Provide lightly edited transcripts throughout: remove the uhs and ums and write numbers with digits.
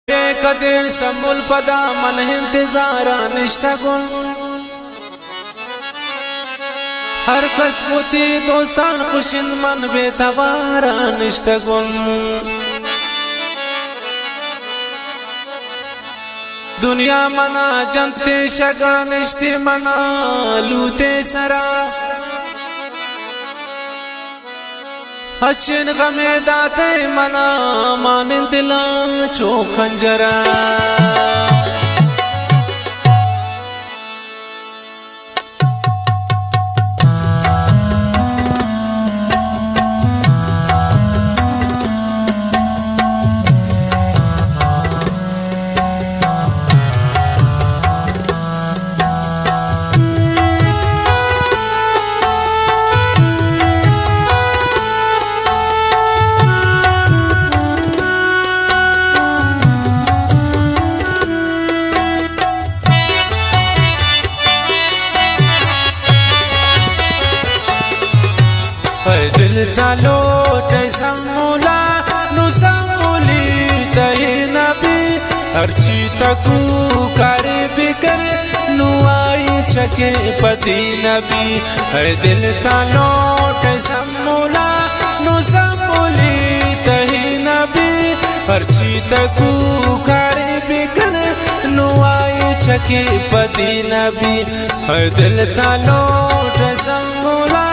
कदिर समूल पदा मन इंतजारा निश्ता गुन हर कसबुती दोस्तान खुशिंद मन बेतवारा निश्ता गुन दुनिया मना जनते शगा निश्ते मना लूते सरा अच्छन गमे दाते मना मानिन दिला चो खंजरा दिल तालो समूला नु समूली तही नबी हर चीज तकू करे बिकर नु आई चके पति नबी है दिल तालो समूला नु समूली तही नबी हर चीज तकू करे बिकर नु आई चके पति नबी है दिल तालो समूला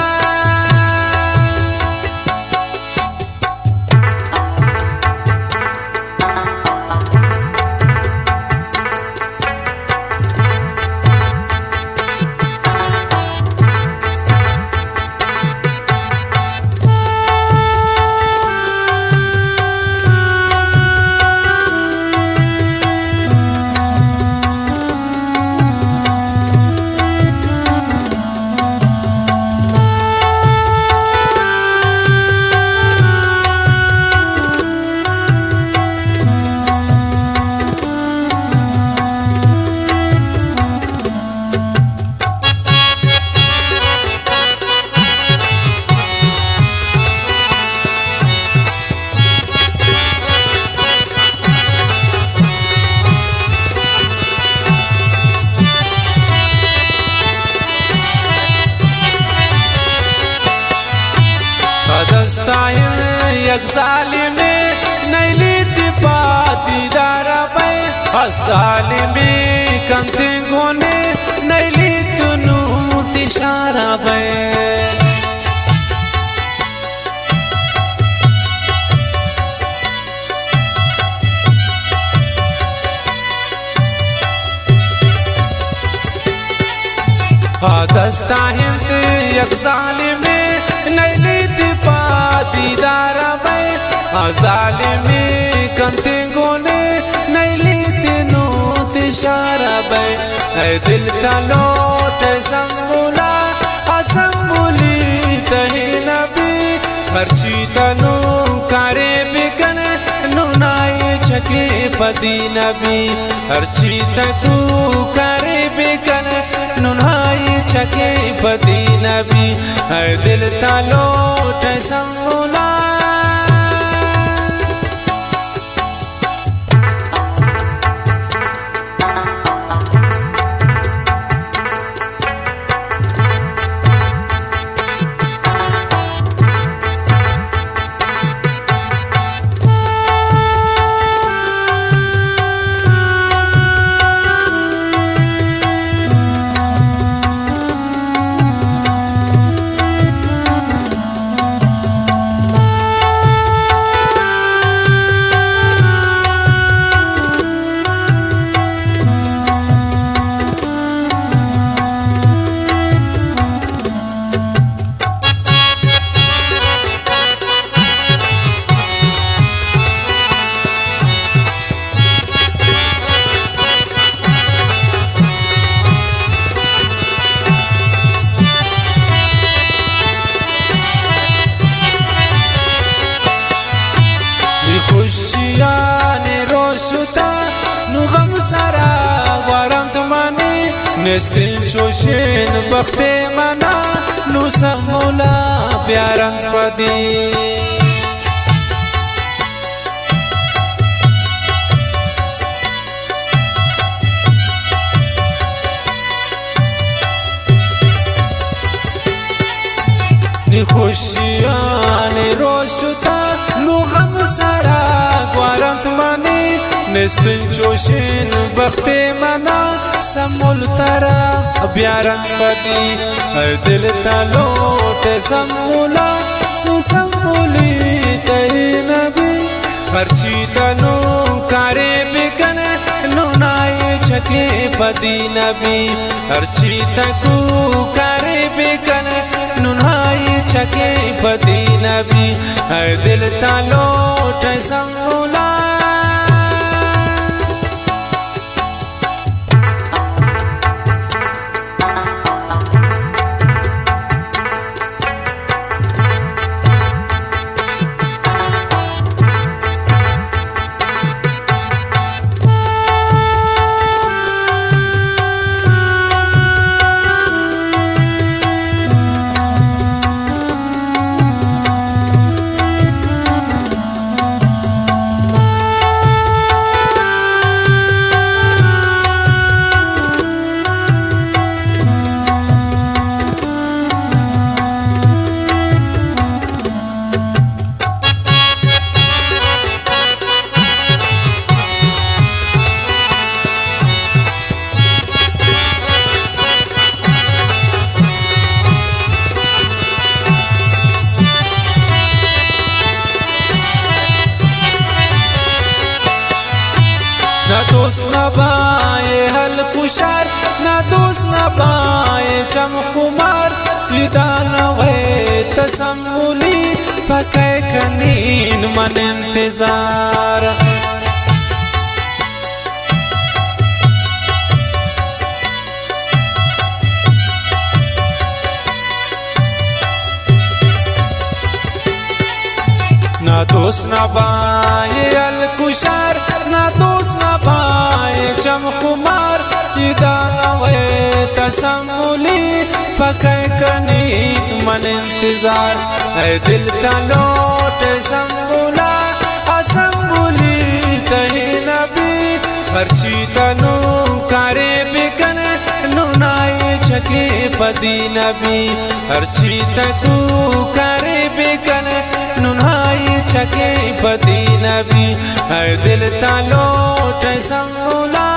एक जालिमे नैली तिपा दीदारा पे जालिमे कंते गोने नैली तुनु तिशारा पे दस्ता हिंद एक जालिमे नैली तिपा दीदारा जालिमी कंते गोने नैली तीनू तिशारा बे है दिल तलोट संगुला असंगुली तही नबी हरची तनु करे बिकन नुनाई चके पदी नबी हरची तकू करे बिकन नुनाई चके पदी नबी है दिल तलोट संगुला खुशियाने रोशुता नुगम सरा वरंत मनी नेस्तिन चोशेन बख्ते मना नु समूला प्यारंग पदी खुशियान रोशता नो हम सारा ग्वारंत माने नस्तन जोशन बख्ते मना समूल तारा ब्यारंत बदी दिल तलोट समूला समूली तही नबी हरची तनु कारे बिकन नुनाई छके पदी नबी हरची तकू कारे बिकन नुनाई छके पदी नबी दिल तलोट समूला ना दोस्त ना बाए हल पुशार ना दोस्त ना बाए चमकुमार विदाना वे तसम्मुली पके कनीन मन इंतजार ना दोस्त ना बाए अल कुशार ना दोस्त ना बाए चमकुमार दाना वे तसम्मुली पके कनी मन इंतजार दिल तलोट सम्मुला असम्मुली तही नबी हरची तनु कारे बिकन नुनाई छके पदी नबी हरची तकू कारे बिकन नुनाई छके पदी नबी दिल तलोट सम्मुला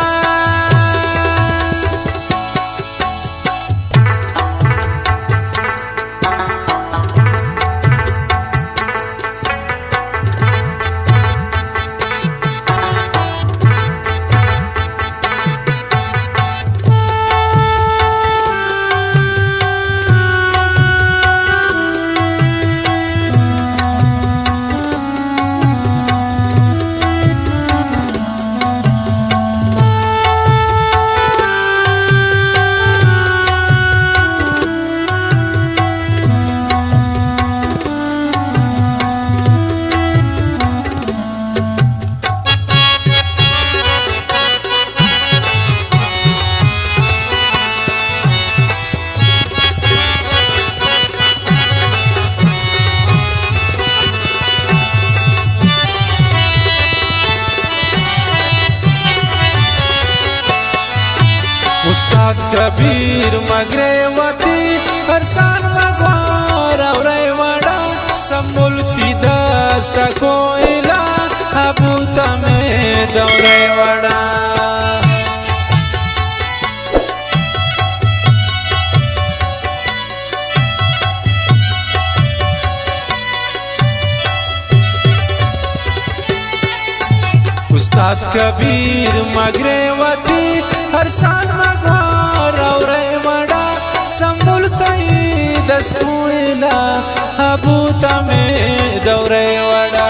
उस्ताद कबीर मगरे वती हरसान मगवार और वड़ा सम्मुल की दस्ता कोयला अबूता में दौरे वड़ा उस्ताद कबीर मगरे वती हरसान मगवार और वड़ा सम्मुल तई दस्तूला अबूता में दौरे वड़ा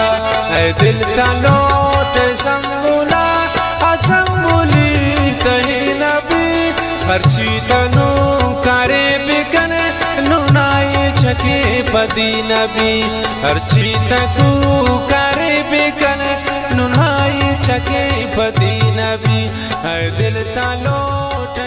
दिल तलोट सम्मुला असम्मुली तही नबी हरची तनु कारे बिकन नुनाई छके पदी नबी हरची तकू कारे बिकन नुनाई छके पदी नबी दिल तलोट